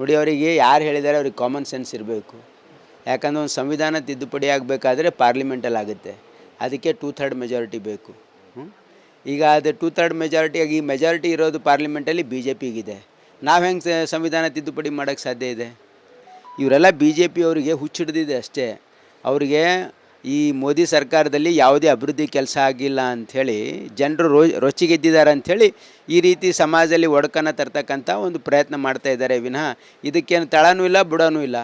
ನೋಡಿ ಅವರಿಗೆ ಯಾರು ಹೇಳಿದ್ದಾರೆ ಅವ್ರಿಗೆ ಕಾಮನ್ ಸೆನ್ಸ್ ಇರಬೇಕು. ಯಾಕಂದರೆ ಒಂದು ಸಂವಿಧಾನ ತಿದ್ದುಪಡಿ ಆಗಬೇಕಾದ್ರೆ ಪಾರ್ಲಿಮೆಂಟಲ್ಲಿ ಆಗುತ್ತೆ, ಅದಕ್ಕೆ 2/3 ಮೆಜಾರಿಟಿ ಬೇಕು. ಈಗ ಅದು 2/3 ಮೆಜಾರಿಟಿಯಾಗಿ ಈ ಮೆಜಾರಿಟಿ ಇರೋದು ಪಾರ್ಲಿಮೆಂಟಲ್ಲಿ ಬಿ ಜೆ ಪಿಗಿದೆ. ನಾವು ಹೆಂಗೆ ಸಂವಿಧಾನ ತಿದ್ದುಪಡಿ ಮಾಡೋಕ್ಕೆ ಸಾಧ್ಯ ಇದೆ? ಇವರೆಲ್ಲ ಬಿ ಜೆ ಪಿಯವರಿಗೆ ಹುಚ್ಚಿಡ್ದಿದೆ ಅಷ್ಟೇ. ಅವರಿಗೆ ಈ ಮೋದಿ ಸರ್ಕಾರದಲ್ಲಿ ಯಾವುದೇ ಅಭಿವೃದ್ಧಿ ಕೆಲಸ ಆಗಿಲ್ಲ ಅಂಥೇಳಿ ಜನರು ರೊಚ್ಚಿಗೆದ್ದಿದ್ದಾರೆ ಅಂಥೇಳಿ ಈ ರೀತಿ ಸಮಾಜದಲ್ಲಿ ಒಡಕನ್ನು ತರ್ತಕ್ಕಂಥ ಒಂದು ಪ್ರಯತ್ನ ಮಾಡ್ತಾಯಿದ್ದಾರೆ ವಿನಃ ಇದಕ್ಕೇನು ತಳನೂ ಇಲ್ಲ ಬುಡನೂ ಇಲ್ಲ.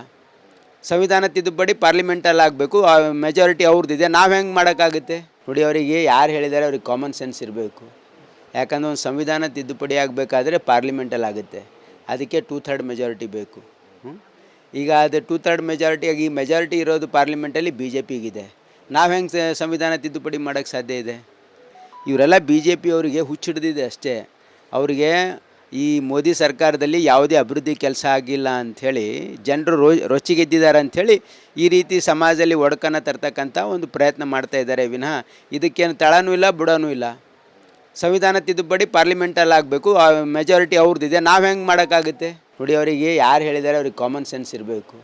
ಸಂವಿಧಾನ ತಿದ್ದುಪಡಿ ಪಾರ್ಲಿಮೆಂಟಲ್ಲಿ ಆಗಬೇಕು, ಆ ಮೆಜಾರಿಟಿ ಅವ್ರದ್ದಿದೆ, ನಾವು ಹೆಂಗೆ ಮಾಡೋಕ್ಕಾಗುತ್ತೆ? ನೋಡಿ ಅವರಿಗೆ ಯಾರು ಹೇಳಿದ್ದಾರೆ ಅವ್ರಿಗೆ ಕಾಮನ್ ಸೆನ್ಸ್ ಇರಬೇಕು. ಯಾಕಂದರೆ ಒಂದು ಸಂವಿಧಾನ ತಿದ್ದುಪಡಿ ಆಗಬೇಕಾದ್ರೆ ಪಾರ್ಲಿಮೆಂಟಲ್ಲಿ ಆಗುತ್ತೆ, ಅದಕ್ಕೆ 2/3 ಮೆಜಾರಿಟಿ ಬೇಕು. ಈಗ ಅದು 2/3 ಮೆಜಾರಿಟಿಯಾಗಿ ಈ ಮೆಜಾರಿಟಿ ಇರೋದು ಪಾರ್ಲಿಮೆಂಟಲ್ಲಿ ಬಿ ಜೆ ಪಿಗಿದೆ. ನಾವು ಹೆಂಗೆ ಸಂವಿಧಾನ ತಿದ್ದುಪಡಿ ಮಾಡೋಕ್ಕೆ ಸಾಧ್ಯ ಇದೆ? ಇವರೆಲ್ಲ ಬಿ ಜೆ ಪಿಯವರಿಗೆ ಹುಚ್ಚಿಡ್ದಿದೆ ಅಷ್ಟೇ. ಅವರಿಗೆ ಈ ಮೋದಿ ಸರ್ಕಾರದಲ್ಲಿ ಯಾವುದೇ ಅಭಿವೃದ್ಧಿ ಕೆಲಸ ಆಗಿಲ್ಲ ಅಂಥೇಳಿ ಜನರು ರೊಚ್ಚಿಗೆದ್ದಿದ್ದಾರೆ ಅಂಥೇಳಿ ಈ ರೀತಿ ಸಮಾಜದಲ್ಲಿ ಒಡಕನ್ನು ತರ್ತಕ್ಕಂಥ ಒಂದು ಪ್ರಯತ್ನ ಮಾಡ್ತಾಯಿದ್ದಾರೆ ವಿನಃ ಇದಕ್ಕೇನು ತಳನೂ ಇಲ್ಲ ಬುಡನೂ ಇಲ್ಲ. ಸಂವಿಧಾನ ತಿದ್ದುಪಡಿ ಪಾರ್ಲಿಮೆಂಟಲ್ಲಿ ಆಗಬೇಕು, ಆ ಮೆಜಾರಿಟಿ ಅವ್ರದ್ದಿದೆ, ನಾವು ಹೆಂಗೆ ಮಾಡೋಕ್ಕಾಗುತ್ತೆ? ನೋಡಿ ಅವರಿಗೆ ಯಾರು ಹೇಳಿದ್ದಾರೆ ಅವ್ರಿಗೆ ಕಾಮನ್ ಸೆನ್ಸ್ ಇರಬೇಕು.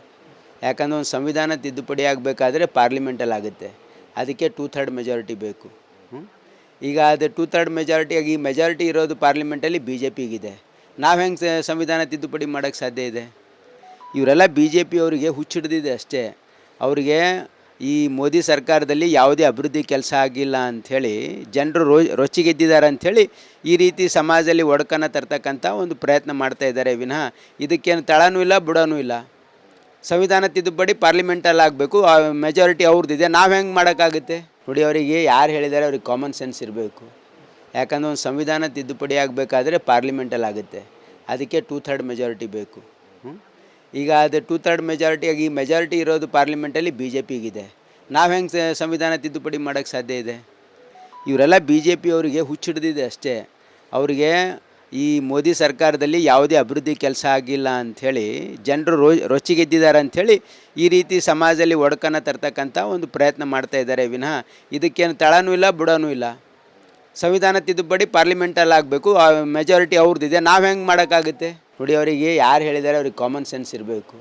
ಯಾಕಂದರೆ ಒಂದು ಸಂವಿಧಾನ ತಿದ್ದುಪಡಿ ಆಗಬೇಕಾದ್ರೆ ಪಾರ್ಲಿಮೆಂಟಲ್ಲಿ ಆಗುತ್ತೆ, ಅದಕ್ಕೆ 2/3 ಮೆಜಾರಿಟಿ ಬೇಕು. ಈಗ ಅದು 2/3 ಮೆಜಾರಿಟಿಯಾಗಿ ಈ ಮೆಜಾರಿಟಿ ಇರೋದು ಪಾರ್ಲಿಮೆಂಟಲ್ಲಿ ಬಿ ಜೆ ಪಿಗಿದೆ. ನಾವು ಹೆಂಗೆ ಸಂವಿಧಾನ ತಿದ್ದುಪಡಿ ಮಾಡೋಕ್ಕೆ ಸಾಧ್ಯ ಇದೆ? ಇವರೆಲ್ಲ ಬಿ ಜೆ ಪಿಯವರಿಗೆ ಹುಚ್ಚಿಡ್ದಿದೆ ಅಷ್ಟೇ. ಅವರಿಗೆ ಈ ಮೋದಿ ಸರ್ಕಾರದಲ್ಲಿ ಯಾವುದೇ ಅಭಿವೃದ್ಧಿ ಕೆಲಸ ಆಗಿಲ್ಲ ಅಂಥೇಳಿ ಜನರು ರೊಚ್ಚಿಗೆದ್ದಿದ್ದಾರೆ ಅಂಥೇಳಿ ಈ ರೀತಿ ಸಮಾಜದಲ್ಲಿ ಒಡಕನ್ನು ತರ್ತಕ್ಕಂಥ ಒಂದು ಪ್ರಯತ್ನ ಮಾಡ್ತಾಯಿದ್ದಾರೆ ವಿನಃ ಇದಕ್ಕೇನು ತಳನೂ ಇಲ್ಲ ಬುಡನೂ ಇಲ್ಲ. ಸಂವಿಧಾನ ತಿದ್ದುಪಡಿ ಪಾರ್ಲಿಮೆಂಟಲ್ಲಿ ಆಗಬೇಕು, ಆ ಮೆಜಾರಿಟಿ ಅವ್ರದ್ದಿದೆ, ನಾವು ಹೆಂಗೆ ಮಾಡೋಕ್ಕಾಗುತ್ತೆ? ನೋಡಿ ಅವರಿಗೆ ಯಾರು ಹೇಳಿದ್ದಾರೆ ಅವ್ರಿಗೆ ಕಾಮನ್ ಸೆನ್ಸ್ ಇರಬೇಕು. ಯಾಕಂದರೆ ಒಂದು ಸಂವಿಧಾನ ತಿದ್ದುಪಡಿ ಆಗಬೇಕಾದ್ರೆ ಪಾರ್ಲಿಮೆಂಟಲ್ಲಿ ಆಗುತ್ತೆ, ಅದಕ್ಕೆ 2/3 ಮೆಜಾರಿಟಿ ಬೇಕು. ಈಗ ಅದು 2/3 ಮೆಜಾರಿಟಿಯಾಗಿ ಈ ಮೆಜಾರಿಟಿ ಇರೋದು ಪಾರ್ಲಿಮೆಂಟಲ್ಲಿ ಬಿ ಜೆ ಪಿಗಿದೆ. ನಾವು ಹೆಂಗೆ ಸಂವಿಧಾನ ತಿದ್ದುಪಡಿ ಮಾಡೋಕ್ಕೆ ಸಾಧ್ಯ ಇದೆ? ಇವರೆಲ್ಲ ಬಿ ಜೆ ಪಿಯವರಿಗೆ ಹುಚ್ಚಿಡ್ದಿದೆ ಅಷ್ಟೇ. ಅವರಿಗೆ ಈ ಮೋದಿ ಸರ್ಕಾರದಲ್ಲಿ ಯಾವುದೇ ಅಭಿವೃದ್ಧಿ ಕೆಲಸ ಆಗಿಲ್ಲ ಅಂಥೇಳಿ ಜನರು ರೊಚ್ಚಿಗೆದ್ದಿದ್ದಾರೆ ಅಂಥೇಳಿ ಈ ರೀತಿ ಸಮಾಜದಲ್ಲಿ ಒಡಕನ್ನು ತರ್ತಕ್ಕಂಥ ಒಂದು ಪ್ರಯತ್ನ ಮಾಡ್ತಾಯಿದ್ದಾರೆ ವಿನಃ ಇದಕ್ಕೇನು ತಳನೂ ಇಲ್ಲ ಬುಡನೂ ಇಲ್ಲ. ಸಂವಿಧಾನ ತಿದ್ದುಪಡಿ ಪಾರ್ಲಿಮೆಂಟಲ್ಲಿ ಆಗಬೇಕು, ಆ ಮೆಜಾರಿಟಿ ಅವ್ರದ್ದಿದೆ, ನಾವು ಹೆಂಗೆ ಮಾಡೋಕ್ಕಾಗುತ್ತೆ? ನೋಡಿ ಅವರಿಗೆ ಯಾರು ಹೇಳಿದ್ದಾರೆ ಅವ್ರಿಗೆ ಕಾಮನ್ ಸೆನ್ಸ್ ಇರಬೇಕು.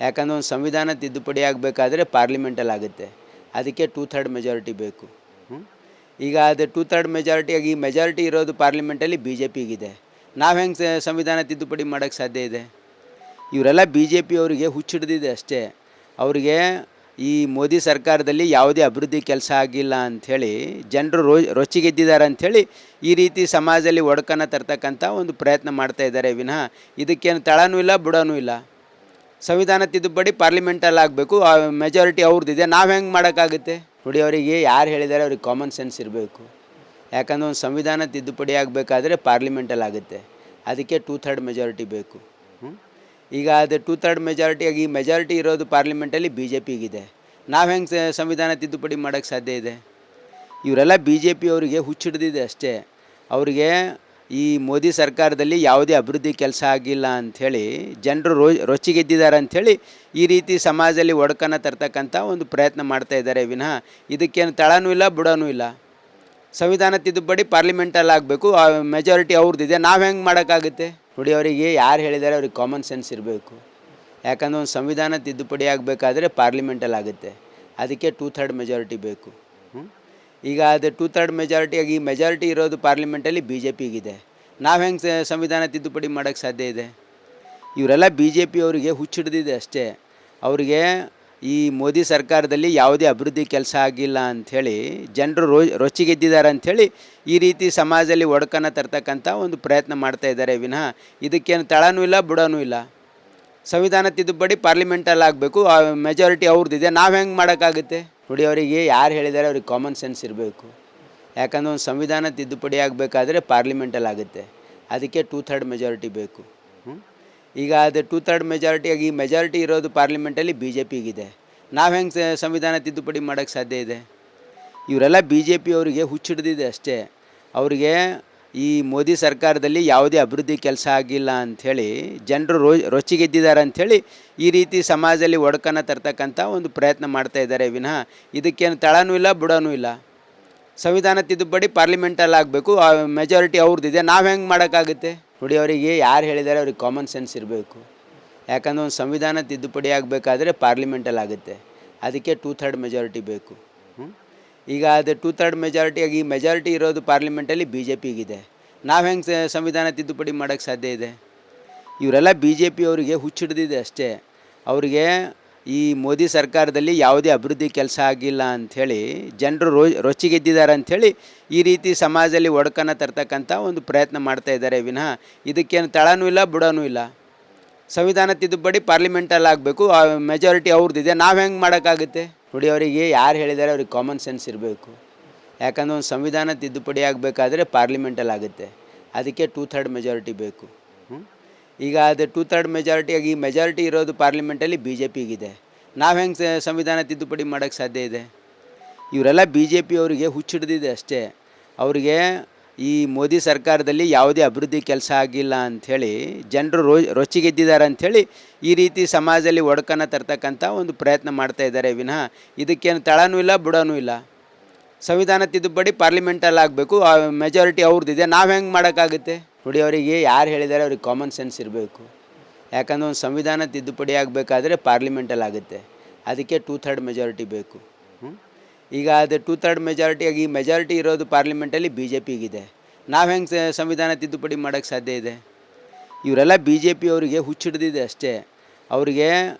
ಯಾಕಂದರೆ ಒಂದು ಸಂವಿಧಾನ ತಿದ್ದುಪಡಿ ಆಗಬೇಕಾದ್ರೆ ಪಾರ್ಲಿಮೆಂಟಲ್ಲಿ ಆಗುತ್ತೆ, ಅದಕ್ಕೆ 2/3 ಮೆಜಾರಿಟಿ ಬೇಕು. ಈಗ ಅದು 2/3 ಮೆಜಾರಿಟಿಯಾಗಿ ಈ ಮೆಜಾರಿಟಿ ಇರೋದು ಪಾರ್ಲಿಮೆಂಟಲ್ಲಿ ಬಿ ಜೆ ಪಿಗಿದೆ. ನಾವು ಹೆಂಗೆ ಸಂವಿಧಾನ ತಿದ್ದುಪಡಿ ಮಾಡೋಕ್ಕೆ ಸಾಧ್ಯ ಇದೆ? ಇವರೆಲ್ಲ ಬಿ ಜೆ ಪಿಯವರಿಗೆ ಹುಚ್ಚಿಡ್ದಿದೆ ಅಷ್ಟೇ. ಅವರಿಗೆ ಈ ಮೋದಿ ಸರ್ಕಾರದಲ್ಲಿ ಯಾವುದೇ ಅಭಿವೃದ್ಧಿ ಕೆಲಸ ಆಗಿಲ್ಲ ಅಂಥೇಳಿ ಜನರು ರೊಚ್ಚಿಗೆದ್ದಿದ್ದಾರೆ ಅಂಥೇಳಿ ಈ ರೀತಿ ಸಮಾಜದಲ್ಲಿ ಒಡಕನ್ನು ತರ್ತಕ್ಕಂಥ ಒಂದು ಪ್ರಯತ್ನ ಮಾಡ್ತಾಯಿದ್ದಾರೆ ವಿನಃ ಇದಕ್ಕೇನು ತಳನೂ ಇಲ್ಲ ಬುಡನೂ ಇಲ್ಲ. ಸಂವಿಧಾನ ತಿದ್ದುಪಡಿ ಪಾರ್ಲಿಮೆಂಟಲ್ಲಿ ಆಗಬೇಕು, ಆ ಮೆಜಾರಿಟಿ ಅವ್ರದ್ದಿದೆ, ನಾವು ಹೆಂಗೆ ಮಾಡೋಕ್ಕಾಗುತ್ತೆ? ನೋಡಿ ಅವರಿಗೆ ಯಾರು ಹೇಳಿದ್ದಾರೆ ಅವ್ರಿಗೆ ಕಾಮನ್ ಸೆನ್ಸ್ ಇರಬೇಕು. ಯಾಕಂದರೆ ಒಂದು ಸಂವಿಧಾನ ತಿದ್ದುಪಡಿ ಆಗಬೇಕಾದ್ರೆ ಪಾರ್ಲಿಮೆಂಟಲ್ಲಿ ಆಗುತ್ತೆ, ಅದಕ್ಕೆ 2/3 ಮೆಜಾರಿಟಿ ಬೇಕು. ಈಗ ಅದು 2/3 ಮೆಜಾರಿಟಿಯಾಗಿ ಈ ಮೆಜಾರಿಟಿ ಇರೋದು ಪಾರ್ಲಿಮೆಂಟಲ್ಲಿ ಬಿ ಜೆ ಪಿಗಿದೆ. ನಾವು ಹೆಂಗೆ ಸಂವಿಧಾನ ತಿದ್ದುಪಡಿ ಮಾಡೋಕ್ಕೆ ಸಾಧ್ಯ ಇದೆ? ಇವರೆಲ್ಲ ಬಿ ಜೆ ಪಿಯವರಿಗೆ ಹುಚ್ಚಿಡ್ದಿದೆ ಅಷ್ಟೇ. ಅವರಿಗೆ ಈ ಮೋದಿ ಸರ್ಕಾರದಲ್ಲಿ ಯಾವುದೇ ಅಭಿವೃದ್ಧಿ ಕೆಲಸ ಆಗಿಲ್ಲ ಅಂಥೇಳಿ ಜನರು ರೊಚ್ಚಿಗೆದ್ದಿದ್ದಾರೆ ಅಂಥೇಳಿ ಈ ರೀತಿ ಸಮಾಜದಲ್ಲಿ ಒಡಕನ್ನು ತರ್ತಕ್ಕಂಥ ಒಂದು ಪ್ರಯತ್ನ ಮಾಡ್ತಾಯಿದ್ದಾರೆ ವಿನಃ ಇದಕ್ಕೇನು ತಳನೂ ಇಲ್ಲ ಬುಡನೂ ಇಲ್ಲ. ಸಂವಿಧಾನ ತಿದ್ದುಪಡಿ ಪಾರ್ಲಿಮೆಂಟಲ್ಲಿ ಆಗಬೇಕು, ಆ ಮೆಜಾರಿಟಿ ಅವ್ರದ್ದಿದೆ, ನಾವು ಹೆಂಗೆ ಮಾಡೋಕ್ಕಾಗುತ್ತೆ? ನೋಡಿ ಅವರಿಗೆ ಯಾರು ಹೇಳಿದ್ದಾರೆ ಅವ್ರಿಗೆ ಕಾಮನ್ ಸೆನ್ಸ್ ಇರಬೇಕು. ಯಾಕಂದರೆ ಒಂದು ಸಂವಿಧಾನ ತಿದ್ದುಪಡಿ ಆಗಬೇಕಾದ್ರೆ ಪಾರ್ಲಿಮೆಂಟಲ್ಲಿ ಆಗುತ್ತೆ, ಅದಕ್ಕೆ 2/3 ಮೆಜಾರಿಟಿ ಬೇಕು. ಈಗ ಅದು 2/3 ಮೆಜಾರಿಟಿಯಾಗಿ ಈ ಮೆಜಾರಿಟಿ ಇರೋದು ಪಾರ್ಲಿಮೆಂಟಲ್ಲಿ ಬಿ ಜೆ ಪಿಗಿದೆ. ನಾವು ಹೆಂಗೆ ಸಂವಿಧಾನ ತಿದ್ದುಪಡಿ ಮಾಡೋಕ್ಕೆ ಸಾಧ್ಯ ಇದೆ? ಇವರೆಲ್ಲ ಬಿ ಜೆ ಪಿಯವರಿಗೆ ಹುಚ್ಚಿಡ್ದಿದೆ ಅಷ್ಟೇ. ಅವರಿಗೆ ಈ ಮೋದಿ ಸರ್ಕಾರದಲ್ಲಿ ಯಾವುದೇ ಅಭಿವೃದ್ಧಿ ಕೆಲಸ ಆಗಿಲ್ಲ ಅಂಥೇಳಿ ಜನರು ರೊಚ್ಚಿಗೆದ್ದಿದ್ದಾರೆ ಅಂಥೇಳಿ ಈ ರೀತಿ ಸಮಾಜದಲ್ಲಿ ಒಡಕನ್ನು ತರ್ತಕ್ಕಂಥ ಒಂದು ಪ್ರಯತ್ನ ಮಾಡ್ತಾಯಿದ್ದಾರೆ ವಿನಃ ಇದಕ್ಕೇನು ತಳನೂ ಇಲ್ಲ ಬುಡನೂ ಇಲ್ಲ. ಸಂವಿಧಾನ ತಿದ್ದುಪಡಿ ಪಾರ್ಲಿಮೆಂಟಲ್ಲಿ ಆಗಬೇಕು, ಆ ಮೆಜಾರಿಟಿ ಅವ್ರದ್ದಿದೆ, ನಾವು ಹೆಂಗೆ ಮಾಡೋಕ್ಕಾಗುತ್ತೆ? ನೋಡಿ ಅವರಿಗೆ ಯಾರು ಹೇಳಿದ್ದಾರೆ ಅವ್ರಿಗೆ ಕಾಮನ್ ಸೆನ್ಸ್ ಇರಬೇಕು. ಯಾಕಂದರೆ ಒಂದು ಸಂವಿಧಾನ ತಿದ್ದುಪಡಿ ಆಗಬೇಕಾದ್ರೆ ಪಾರ್ಲಿಮೆಂಟಲ್ಲಿ ಆಗುತ್ತೆ, ಅದಕ್ಕೆ 2/3 ಮೆಜಾರಿಟಿ ಬೇಕು. ಈಗ ಅದು 2/3 ಮೆಜಾರಿಟಿಯಾಗಿ ಈ ಮೆಜಾರಿಟಿ ಇರೋದು ಪಾರ್ಲಿಮೆಂಟಲ್ಲಿ ಬಿ ಜೆ ಪಿಗಿದೆ. ನಾವು ಹೆಂಗೆ ಸಂವಿಧಾನ ತಿದ್ದುಪಡಿ ಮಾಡೋಕ್ಕೆ ಸಾಧ್ಯ ಇದೆ? ಇವರೆಲ್ಲ ಬಿ ಜೆ ಪಿಯವರಿಗೆ ಹುಚ್ಚಿಡ್ದಿದೆ ಅಷ್ಟೇ. ಅವರಿಗೆ ಈ ಮೋದಿ ಸರ್ಕಾರದಲ್ಲಿ ಯಾವುದೇ ಅಭಿವೃದ್ಧಿ ಕೆಲಸ ಆಗಿಲ್ಲ ಅಂಥೇಳಿ ಜನರು ರೊಚ್ಚಿಗೆದ್ದಿದ್ದಾರೆ ಅಂಥೇಳಿ ಈ ರೀತಿ ಸಮಾಜದಲ್ಲಿ ಒಡಕನ್ನು ತರ್ತಕ್ಕಂಥ ಒಂದು ಪ್ರಯತ್ನ ಮಾಡ್ತಾಯಿದ್ದಾರೆ ವಿನಃ ಇದಕ್ಕೇನು ತಳನೂ ಇಲ್ಲ ಬುಡನೂ ಇಲ್ಲ. ಸಂವಿಧಾನ ತಿದ್ದುಪಡಿ ಪಾರ್ಲಿಮೆಂಟಲ್ಲಿ ಆಗಬೇಕು, ಆ ಮೆಜಾರಿಟಿ ಅವ್ರದ್ದಿದೆ, ನಾವು ಹೆಂಗೆ ಮಾಡೋಕ್ಕಾಗುತ್ತೆ? ನೋಡಿ ಅವರಿಗೆ ಯಾರು ಹೇಳಿದ್ದಾರೆ ಅವ್ರಿಗೆ ಕಾಮನ್ ಸೆನ್ಸ್ ಇರಬೇಕು. ಯಾಕಂದರೆ ಒಂದು ಸಂವಿಧಾನ ತಿದ್ದುಪಡಿ ಆಗಬೇಕಾದ್ರೆ ಪಾರ್ಲಿಮೆಂಟಲ್ಲಿ ಆಗುತ್ತೆ. ಅದಕ್ಕೆ 2/3 ಮೆಜಾರಿಟಿ ಬೇಕು. ಈಗ ಅದು 2/3 ಮೆಜಾರಿಟಿಯಾಗಿ ಈ ಮೆಜಾರಿಟಿ ಇರೋದು ಪಾರ್ಲಿಮೆಂಟಲ್ಲಿ ಬಿ ಜೆ ಪಿಗಿದೆ. ನಾವು ಹೆಂಗೆ ಸಂವಿಧಾನ ತಿದ್ದುಪಡಿ ಮಾಡೋಕ್ಕೆ ಸಾಧ್ಯ ಇದೆ? ಇವರೆಲ್ಲ ಬಿ ಜೆ ಪಿಯವರಿಗೆ ಹುಚ್ಚಿಡ್ದಿದೆ ಅಷ್ಟೇ. ಅವರಿಗೆ ಈ ಮೋದಿ ಸರ್ಕಾರದಲ್ಲಿ ಯಾವುದೇ ಅಭಿವೃದ್ಧಿ ಕೆಲಸ ಆಗಿಲ್ಲ ಅಂಥೇಳಿ ಜನರು ರೊಚ್ಚಿಗೆದ್ದಿದ್ದಾರೆ ಅಂಥೇಳಿ ಈ ರೀತಿ ಸಮಾಜದಲ್ಲಿ ಒಡಕನ್ನು ತರ್ತಕ್ಕಂಥ ಒಂದು ಪ್ರಯತ್ನ ಮಾಡ್ತಾ ಇದ್ದಾರೆ ವಿನಃ ಇದಕ್ಕೇನು ತಳನೂ ಇಲ್ಲ ಬುಡನೂ ಇಲ್ಲ. ಸಂವಿಧಾನ ತಿದ್ದುಪಡಿ ಪಾರ್ಲಿಮೆಂಟಲ್ಲಿ ಆಗಬೇಕು, ಆ ಮೆಜಾರಿಟಿ ಅವ್ರದ್ದಿದೆ. ನಾವು ಹೆಂಗೆ ಮಾಡೋಕ್ಕಾಗುತ್ತೆ? ನೋಡಿ, ಅವರಿಗೆ ಯಾರು ಹೇಳಿದ್ದಾರೆ ಅವ್ರಿಗೆ ಕಾಮನ್ ಸೆನ್ಸ್ ಇರಬೇಕು. ಯಾಕಂದರೆ ಒಂದು ಸಂವಿಧಾನ ತಿದ್ದುಪಡಿ ಆಗಬೇಕಾದ್ರೆ ಪಾರ್ಲಿಮೆಂಟಲ್ಲಿ ಆಗುತ್ತೆ. ಅದಕ್ಕೆ 2/3 ಮೆಜಾರಿಟಿ ಬೇಕು. ಈಗ ಅದು 2/3 ಮೆಜಾರಿಟಿಯಾಗಿ ಈ ಮೆಜಾರಿಟಿ ಇರೋದು ಪಾರ್ಲಿಮೆಂಟಲ್ಲಿ ಬಿ ಜೆ ಪಿಗಿದೆ. ನಾವು ಹೆಂಗೆ ಸಂವಿಧಾನ ತಿದ್ದುಪಡಿ ಮಾಡೋಕ್ಕೆ ಸಾಧ್ಯ ಇದೆ? ಇವರೆಲ್ಲ ಬಿ ಜೆ ಪಿಯವರಿಗೆ ಹುಚ್ಚಿಡ್ದಿದೆ ಅಷ್ಟೇ. ಅವರಿಗೆ ಈ ಮೋದಿ ಸರ್ಕಾರದಲ್ಲಿ ಯಾವುದೇ ಅಭಿವೃದ್ಧಿ ಕೆಲಸ ಆಗಿಲ್ಲ ಅಂಥೇಳಿ ಜನರು ರೊಚ್ಚಿಗೆದ್ದಿದ್ದಾರೆ ಅಂಥೇಳಿ ಈ ರೀತಿ ಸಮಾಜದಲ್ಲಿ ಒಡಕನ್ನು ತರ್ತಕ್ಕಂಥ ಒಂದು ಪ್ರಯತ್ನ ಮಾಡ್ತಾ ಇದ್ದಾರೆ ವಿನಃ ಇದಕ್ಕೇನು ತಳನೂ ಇಲ್ಲ ಬುಡನೂ ಇಲ್ಲ. ಸಂವಿಧಾನ ತಿದ್ದುಪಡಿ ಪಾರ್ಲಿಮೆಂಟಲ್ಲಿ ಆಗಬೇಕು, ಆ ಮೆಜಾರಿಟಿ ಅವ್ರದ್ದಿದೆ. ನಾವು ಹೆಂಗೆ ಮಾಡೋಕ್ಕಾಗುತ್ತೆ? ನೋಡಿ, ಅವರಿಗೆ ಯಾರು ಹೇಳಿದ್ದಾರೆ ಅವ್ರಿಗೆ ಕಾಮನ್ ಸೆನ್ಸ್ ಇರಬೇಕು. ಯಾಕಂದರೆ ಒಂದು ಸಂವಿಧಾನ ತಿದ್ದುಪಡಿ ಆಗಬೇಕಾದ್ರೆ ಪಾರ್ಲಿಮೆಂಟಲ್ಲಿ ಆಗುತ್ತೆ. ಅದಕ್ಕೆ 2/3 ಮೆಜಾರಿಟಿ ಬೇಕು. ಈಗ ಅದು 2/3 ಮೆಜಾರಿಟಿಯಾಗಿ ಈ ಮೆಜಾರಿಟಿ ಇರೋದು ಪಾರ್ಲಿಮೆಂಟಲ್ಲಿ ಬಿ ಜೆ ಪಿಗಿದೆ. ನಾವು ಹೆಂಗೆ ಸಂವಿಧಾನ ತಿದ್ದುಪಡಿ ಮಾಡೋಕ್ಕೆ ಸಾಧ್ಯ ಇದೆ? ಇವರೆಲ್ಲ ಬಿ ಜೆ ಪಿಯವರಿಗೆ ಹುಚ್ಚಿಡ್ದಿದೆ ಅಷ್ಟೇ. ಅವರಿಗೆ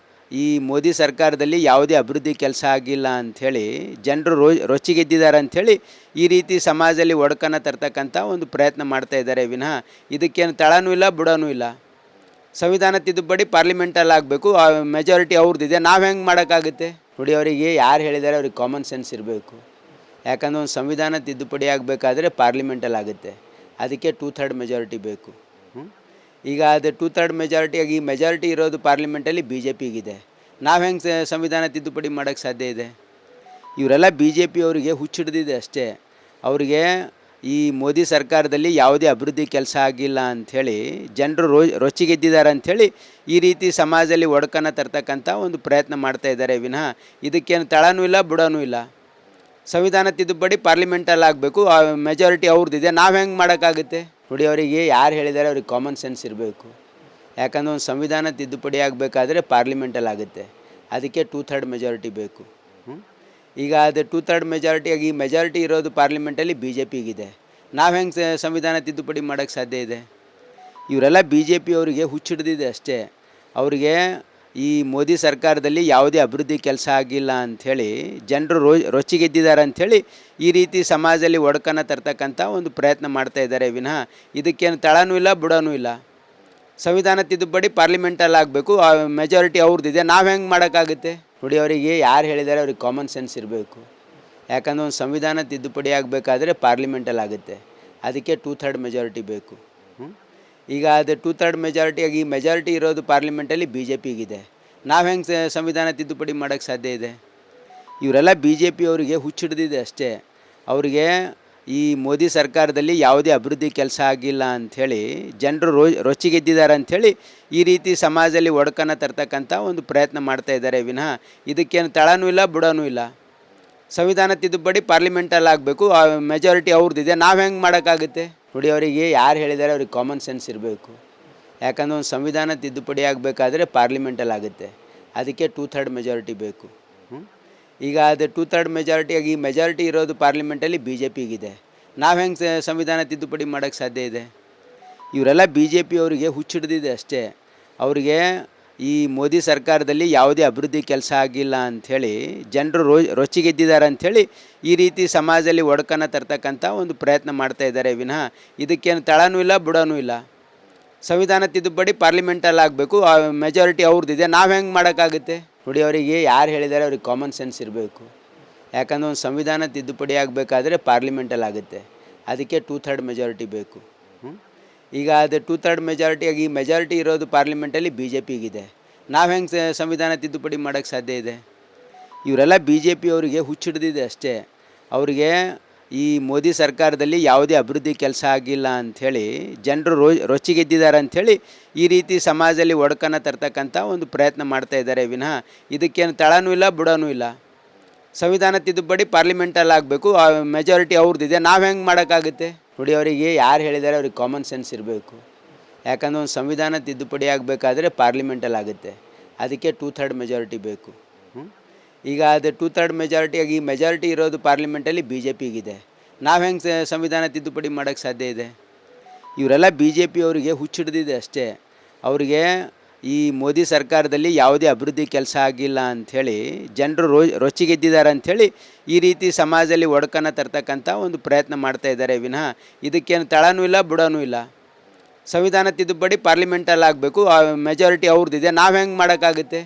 ಈ ಮೋದಿ ಸರ್ಕಾರದಲ್ಲಿ ಯಾವುದೇ ಅಭಿವೃದ್ಧಿ ಕೆಲಸ ಆಗಿಲ್ಲ ಅಂಥೇಳಿ ಜನರು ರೊಚ್ಚಿಗೆದ್ದಿದ್ದಾರೆ ಅಂಥೇಳಿ ಈ ರೀತಿ ಸಮಾಜದಲ್ಲಿ ಒಡಕನ್ನು ತರ್ತಕ್ಕಂಥ ಒಂದು ಪ್ರಯತ್ನ ಮಾಡ್ತಾ ಇದ್ದಾರೆ ವಿನಃ ಇದಕ್ಕೇನು ತಳನೂ ಇಲ್ಲ ಬುಡನೂ ಇಲ್ಲ. ಸಂವಿಧಾನ ತಿದ್ದುಪಡಿ ಪಾರ್ಲಿಮೆಂಟಲ್ಲಿ ಆಗಬೇಕು, ಆ ಮೆಜಾರಿಟಿ ಅವ್ರದ್ದಿದೆ. ನಾವು ಹೆಂಗೆ ಮಾಡೋಕ್ಕಾಗುತ್ತೆ? ನೋಡಿ, ಅವರಿಗೆ ಯಾರು ಹೇಳಿದ್ದಾರೆ ಅವ್ರಿಗೆ ಕಾಮನ್ ಸೆನ್ಸ್ ಇರಬೇಕು. ಯಾಕಂದರೆ ಒಂದು ಸಂವಿಧಾನ ತಿದ್ದುಪಡಿ ಆಗಬೇಕಾದ್ರೆ ಪಾರ್ಲಿಮೆಂಟಲ್ಲಿ ಆಗುತ್ತೆ. ಅದಕ್ಕೆ 2/3 ಮೆಜಾರಿಟಿ ಬೇಕು. ಈಗ ಅದು 2/3 ಮೆಜಾರಿಟಿಯಾಗಿ ಈ ಮೆಜಾರಿಟಿ ಇರೋದು ಪಾರ್ಲಿಮೆಂಟಲ್ಲಿ ಬಿ ಜೆ ಪಿಗಿದೆ. ನಾವು ಹೆಂಗೆ ಸಂವಿಧಾನ ತಿದ್ದುಪಡಿ ಮಾಡೋಕ್ಕೆ ಸಾಧ್ಯ ಇದೆ? ಇವರೆಲ್ಲ ಬಿ ಜೆ ಪಿಯವರಿಗೆ ಹುಚ್ಚಿಡ್ದಿದೆ ಅಷ್ಟೇ. ಅವರಿಗೆ ಈ ಮೋದಿ ಸರ್ಕಾರದಲ್ಲಿ ಯಾವುದೇ ಅಭಿವೃದ್ಧಿ ಕೆಲಸ ಆಗಿಲ್ಲ ಅಂಥೇಳಿ ಜನರು ರೊಚ್ಚಿಗೆದ್ದಿದ್ದಾರೆ ಅಂಥೇಳಿ ಈ ರೀತಿ ಸಮಾಜದಲ್ಲಿ ಒಡಕನ್ನು ತರ್ತಕ್ಕಂಥ ಒಂದು ಪ್ರಯತ್ನ ಮಾಡ್ತಾ ಇದ್ದಾರೆ ವಿನಃ ಇದಕ್ಕೇನು ತಳನೂ ಇಲ್ಲ ಬುಡನೂ ಇಲ್ಲ. ಸಂವಿಧಾನ ತಿದ್ದುಪಡಿ ಪಾರ್ಲಿಮೆಂಟಲ್ಲಿ ಆಗಬೇಕು, ಆ ಮೆಜಾರಿಟಿ ಅವ್ರದ್ದಿದೆ. ನಾವು ಹೆಂಗೆ ಮಾಡೋಕ್ಕಾಗುತ್ತೆ? ನೋಡಿ, ಅವರಿಗೆ ಯಾರು ಹೇಳಿದ್ದಾರೆ ಅವ್ರಿಗೆ ಕಾಮನ್ ಸೆನ್ಸ್ ಇರಬೇಕು. ಯಾಕಂದರೆ ಒಂದು ಸಂವಿಧಾನ ತಿದ್ದುಪಡಿ ಆಗಬೇಕಾದ್ರೆ ಪಾರ್ಲಿಮೆಂಟಲ್ಲಿ ಆಗುತ್ತೆ. ಅದಕ್ಕೆ 2/3 ಮೆಜಾರಿಟಿ ಬೇಕು. ಈಗ ಅದು 2/3 ಮೆಜಾರಿಟಿಯಾಗಿ ಈ ಮೆಜಾರಿಟಿ ಇರೋದು ಪಾರ್ಲಿಮೆಂಟಲ್ಲಿ ಬಿ ಜೆ ಪಿಗಿದೆ. ನಾವು ಹೆಂಗೆ ಸಂವಿಧಾನ ತಿದ್ದುಪಡಿ ಮಾಡೋಕ್ಕೆ ಸಾಧ್ಯ ಇದೆ? ಇವರೆಲ್ಲ ಬಿ ಜೆ ಪಿಯವರಿಗೆ ಹುಚ್ಚಿಡ್ದಿದೆ ಅಷ್ಟೇ. ಅವರಿಗೆ ಈ ಮೋದಿ ಸರ್ಕಾರದಲ್ಲಿ ಯಾವುದೇ ಅಭಿವೃದ್ಧಿ ಕೆಲಸ ಆಗಿಲ್ಲ ಅಂಥೇಳಿ ಜನರು ರೊಚ್ಚಿಗೆದ್ದಿದ್ದಾರೆ ಅಂಥೇಳಿ ಈ ರೀತಿ ಸಮಾಜದಲ್ಲಿ ಒಡಕನ್ನು ತರ್ತಕ್ಕಂಥ ಒಂದು ಪ್ರಯತ್ನ ಮಾಡ್ತಾ ಇದ್ದಾರೆ ವಿನಃ ಇದಕ್ಕೇನು ತಳನೂ ಇಲ್ಲ ಬುಡನೂ ಇಲ್ಲ. ಸಂವಿಧಾನ ತಿದ್ದುಪಡಿ ಪಾರ್ಲಿಮೆಂಟಲ್ಲಿ ಆಗಬೇಕು, ಆ ಮೆಜಾರಿಟಿ ಅವ್ರದ್ದಿದೆ. ನಾವು ಹೆಂಗೆ ಮಾಡೋಕ್ಕಾಗುತ್ತೆ? ನೋಡಿ, ಅವರಿಗೆ ಯಾರು ಹೇಳಿದ್ದಾರೆ ಅವ್ರಿಗೆ ಕಾಮನ್ ಸೆನ್ಸ್ ಇರಬೇಕು. ಯಾಕಂದರೆ ಒಂದು ಸಂವಿಧಾನ ತಿದ್ದುಪಡಿ ಆಗಬೇಕಾದ್ರೆ ಪಾರ್ಲಿಮೆಂಟಲ್ಲಿ ಆಗುತ್ತೆ. ಅದಕ್ಕೆ 2/3 ಮೆಜಾರಿಟಿ ಬೇಕು. ಈಗ ಅದು 2/3 ಮೆಜಾರಿಟಿಯಾಗಿ ಈ ಮೆಜಾರಿಟಿ ಇರೋದು ಪಾರ್ಲಿಮೆಂಟಲ್ಲಿ ಬಿ ಜೆ ಪಿಗಿದೆ. ನಾವು ಹೆಂಗೆ ಸಂವಿಧಾನ ತಿದ್ದುಪಡಿ ಮಾಡೋಕ್ಕೆ ಸಾಧ್ಯ ಇದೆ? ಇವರೆಲ್ಲ ಬಿ ಜೆ ಪಿಯವರಿಗೆ ಹುಚ್ಚಿಡ್ದಿದೆ ಅಷ್ಟೇ. ಅವರಿಗೆ ಈ ಮೋದಿ ಸರ್ಕಾರದಲ್ಲಿ ಯಾವುದೇ ಅಭಿವೃದ್ಧಿ ಕೆಲಸ ಆಗಿಲ್ಲ ಅಂಥೇಳಿ ಜನರು ರೊಚ್ಚಿಗೆದ್ದಿದ್ದಾರೆ ಅಂಥೇಳಿ ಈ ರೀತಿ ಸಮಾಜದಲ್ಲಿ ಒಡಕನ್ನು ತರ್ತಕ್ಕಂಥ ಒಂದು ಪ್ರಯತ್ನ ಮಾಡ್ತಾ ಇದ್ದಾರೆ ವಿನಃ ಇದಕ್ಕೇನು ತಳನೂ ಇಲ್ಲ ಬುಡನೂ ಇಲ್ಲ. ಸಂವಿಧಾನ ತಿದ್ದುಪಡಿ ಪಾರ್ಲಿಮೆಂಟಲ್ಲಿ ಆಗಬೇಕು, ಆ ಮೆಜಾರಿಟಿ ಅವ್ರದ್ದಿದೆ. ನಾವು ಹೆಂಗೆ ಮಾಡೋಕ್ಕಾಗುತ್ತೆ? ನೋಡಿ, ಅವರಿಗೆ ಯಾರು ಹೇಳಿದ್ದಾರೆ ಅವ್ರಿಗೆ ಕಾಮನ್ ಸೆನ್ಸ್ ಇರಬೇಕು. ಯಾಕಂದರೆ ಒಂದು ಸಂವಿಧಾನ ತಿದ್ದುಪಡಿ ಆಗಬೇಕಾದ್ರೆ ಪಾರ್ಲಿಮೆಂಟಲ್ಲಿ ಆಗುತ್ತೆ. ಅದಕ್ಕೆ 2/3 ಮೆಜಾರಿಟಿ ಬೇಕು. ಈಗ ಅದು 2/3 ಮೆಜಾರಿಟಿಯಾಗಿ ಈ ಮೆಜಾರಿಟಿ ಇರೋದು ಪಾರ್ಲಿಮೆಂಟಲ್ಲಿ ಬಿ ಜೆ ಪಿಗಿದೆ. ನಾವು ಹೆಂಗೆ ಸಂವಿಧಾನ ತಿದ್ದುಪಡಿ ಮಾಡೋಕ್ಕೆ ಸಾಧ್ಯ ಇದೆ? ಇವರೆಲ್ಲ ಬಿ ಜೆ ಪಿಯವರಿಗೆ ಹುಚ್ಚಿಡ್ದಿದೆ ಅಷ್ಟೇ. ಅವರಿಗೆ ಈ ಮೋದಿ ಸರ್ಕಾರದಲ್ಲಿ ಯಾವುದೇ ಅಭಿವೃದ್ಧಿ ಕೆಲಸ ಆಗಿಲ್ಲ ಅಂಥೇಳಿ ಜನರು ರೊಚ್ಚಿಗೆದ್ದಿದ್ದಾರೆ ಅಂಥೇಳಿ ಈ ರೀತಿ ಸಮಾಜದಲ್ಲಿ ಒಡಕನ್ನು ತರ್ತಕ್ಕಂಥ ಒಂದು ಪ್ರಯತ್ನ ಮಾಡ್ತಾ ಇದ್ದಾರೆ ವಿನಃ ಇದಕ್ಕೇನು ತಳನೂ ಇಲ್ಲ ಬುಡನೂ ಇಲ್ಲ. ಸಂವಿಧಾನ ತಿದ್ದುಪಡಿ ಪಾರ್ಲಿಮೆಂಟಲ್ಲಿ ಆಗಬೇಕು, ಆ ಮೆಜಾರಿಟಿ ಅವ್ರದ್ದಿದೆ. ನಾವು ಹೆಂಗೆ ಮಾಡೋಕ್ಕಾಗುತ್ತೆ? ನೋಡಿ, ಅವರಿಗೆ ಯಾರು ಹೇಳಿದ್ದಾರೆ ಅವ್ರಿಗೆ ಕಾಮನ್ ಸೆನ್ಸ್ ಇರಬೇಕು. ಯಾಕಂದರೆ ಒಂದು ಸಂವಿಧಾನ ತಿದ್ದುಪಡಿ ಆಗಬೇಕಾದ್ರೆ ಪಾರ್ಲಿಮೆಂಟಲ್ಲಿ ಆಗುತ್ತೆ. ಅದಕ್ಕೆ 2/3 ಮೆಜಾರಿಟಿ ಬೇಕು. ಈಗ ಅದು 2/3 ಮೆಜಾರಿಟಿಯಾಗಿ ಈ ಮೆಜಾರಿಟಿ ಇರೋದು ಪಾರ್ಲಿಮೆಂಟಲ್ಲಿ ಬಿ ಜೆ ಪಿಗಿದೆ. ನಾವು ಹೆಂಗೆ ಸಂವಿಧಾನ ತಿದ್ದುಪಡಿ ಮಾಡೋಕ್ಕೆ ಸಾಧ್ಯ ಇದೆ? ಇವರೆಲ್ಲ ಬಿ ಜೆ ಪಿಯವರಿಗೆ ಹುಚ್ಚಿಡ್ದಿದೆ ಅಷ್ಟೇ. ಅವರಿಗೆ ಈ ಮೋದಿ ಸರ್ಕಾರದಲ್ಲಿ ಯಾವುದೇ ಅಭಿವೃದ್ಧಿ ಕೆಲಸ ಆಗಿಲ್ಲ ಅಂಥೇಳಿ ಜನರು ರೊಚ್ಚಿಗೆದ್ದಿದ್ದಾರೆ ಅಂಥೇಳಿ ಈ ರೀತಿ ಸಮಾಜದಲ್ಲಿ ಒಡಕನ್ನು ತರ್ತಕ್ಕಂಥ ಒಂದು ಪ್ರಯತ್ನ ಮಾಡ್ತಾ ಇದ್ದಾರೆ ವಿನಃ ಇದಕ್ಕೇನು ತಳನೂ ಇಲ್ಲ ಬುಡನೂ ಇಲ್ಲ. ಸಂವಿಧಾನ ತಿದ್ದುಪಡಿ ಪಾರ್ಲಿಮೆಂಟಲ್ಲಿ ಆಗಬೇಕು, ಆ ಮೆಜಾರಿಟಿ ಅವ್ರದ್ದಿದೆ. ನಾವು ಹೆಂಗೆ ಮಾಡೋಕ್ಕಾಗುತ್ತೆ? ನೋಡಿ, ಅವರಿಗೆ ಯಾರು ಹೇಳಿದ್ದಾರೆ ಅವ್ರಿಗೆ ಕಾಮನ್ ಸೆನ್ಸ್ ಇರಬೇಕು. ಯಾಕಂದರೆ ಒಂದು ಸಂವಿಧಾನ ತಿದ್ದುಪಡಿ ಆಗಬೇಕಾದ್ರೆ ಪಾರ್ಲಿಮೆಂಟಲ್ಲಿ ಆಗುತ್ತೆ. ಅದಕ್ಕೆ 2/3 ಮೆಜಾರಿಟಿ ಬೇಕು. ಈಗ ಅದು 2/3 ಮೆಜಾರಿಟಿಯಾಗಿ ಈ ಮೆಜಾರಿಟಿ ಇರೋದು ಪಾರ್ಲಿಮೆಂಟಲ್ಲಿ ಬಿ ಜೆ ಪಿಗಿದೆ. ನಾವು ಹೆಂಗೆ ಸಂವಿಧಾನ ತಿದ್ದುಪಡಿ ಮಾಡೋಕ್ಕೆ ಸಾಧ್ಯ ಇದೆ? ಇವರೆಲ್ಲ ಬಿ ಜೆ ಪಿಯವರಿಗೆ ಹುಚ್ಚಿಡ್ದಿದೆ ಅಷ್ಟೇ. ಅವರಿಗೆ ಈ ಮೋದಿ ಸರ್ಕಾರದಲ್ಲಿ ಯಾವುದೇ ಅಭಿವೃದ್ಧಿ ಕೆಲಸ ಆಗಿಲ್ಲ ಅಂಥೇಳಿ ಜನರು ರೊಚ್ಚಿಗೆದ್ದಿದ್ದಾರೆ ಅಂಥೇಳಿ ಈ ರೀತಿ ಸಮಾಜದಲ್ಲಿ ಒಡಕನ್ನು ತರ್ತಕ್ಕಂಥ ಒಂದು ಪ್ರಯತ್ನ ಮಾಡ್ತಾ ಇದ್ದಾರೆ ವಿನಃ ಇದಕ್ಕೇನು ತಳನೂ ಇಲ್ಲ ಬುಡನೂ ಇಲ್ಲ. ಸಂವಿಧಾನ ತಿದ್ದುಪಡಿ ಪಾರ್ಲಿಮೆಂಟಲ್ಲಿ ಆಗಬೇಕು, ಮೆಜಾರಿಟಿ ಅವ್ರದ್ದಿದೆ, ನಾವು ಹೆಂಗೆ ಮಾಡೋಕ್ಕಾಗುತ್ತೆ?